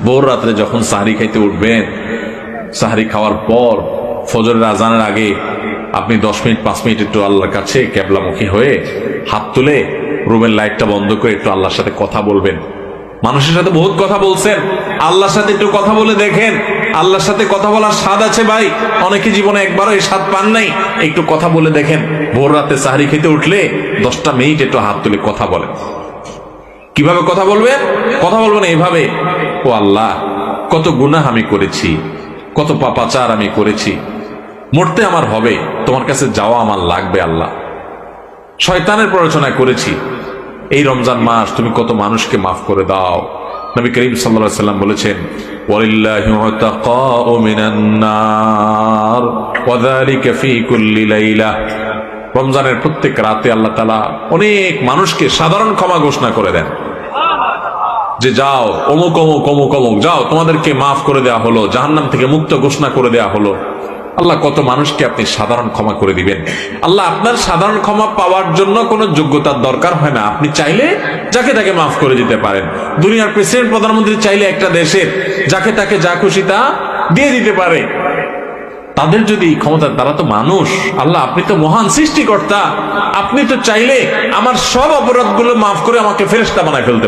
ভোর রাত্রে যখন সাহরি খাইতে উঠবেন, সাহরি খাওয়ার পর ফজরের আজানের আগে আপনি 10 মিনিট 5 মিনিট একটু আল্লাহর কাছে কেবলামুখী হয়ে হাত তুলে রুমের লাইটটা বন্ধ করে একটু আল্লাহর সাথে কথা বলবেন। মানুষের সাথে বহুত কথা বলছেন, আল্লাহর সাথে একটু কথা বলে দেখেন। আল্লাহর সাথে কথা বলার স্বাদ আছে ভাই, অনেকে জীবনে একবারও এই স্বাদ পান নাই। একটু কথা বলে দেখেন। ভোর রাতে সাহরি খেতে উঠলে 10টা মিনিট একটু হাত তুলে কথা বলেন। কিভাবে কথা বলবেন? কথা বলবেন এইভাবে, ও আল্লাহ, কত গুনাহ আমি করেছি, কত পাপাচার আমি করেছি, মরতে আমার হবে, তোমার কাছে যাওয়া আমার লাগবে আল্লাহ। শয়তানের প্ররোচনা করেছি, এই রমজান মাস তুমি কত মানুষকে মাফ করে দাও। নবী করিম সাল্লাল্লাহু আলাইহি ওয়াসাল্লাম বলেছেন, ওয়ালিল্লাহি উতাকাউ মিনান নার ওয়া যালিকা ফি কুল্লি লাইলা। রমজানের প্রত্যেক রাতে আল্লাহ তাআলা অনেক মানুষকে সাধারণ ক্ষমা ঘোষণা করে দেন, যে যাও অমুক অমুক অমুক অমুক, যাও তোমাদেরকে মাফ করে দেওয়া হলো, জাহান্নাম থেকে মুক্ত ঘোষণা করে দেওয়া হলো। আল্লাহ কত মানুষকে আপনি সাধারণ ক্ষমা করে দিবেন। আল্লাহ আপনার সাধারণ ক্ষমা পাওয়ার জন্য কোনো যোগ্যতার দরকার হয় না, আপনি চাইলে যাকে তাকে মাফ করে দিতে পারেন। দুনিয়ার প্রেসিডেন্ট প্রধানমন্ত্রী চাইলে একটা দেশের যাকে তাকে যা খুশি তা দিয়ে দিতে পারে। তাদের যদি ক্ষমতা, তারা তো মানুষ। আল্লাহ আপনি তো মহান সৃষ্টিকর্তা, আপনি তো চাইলে আমার সব অপরাধগুলো মাফ করে আমাকে ফেরেশতা বানায় ফেলতে পারেন।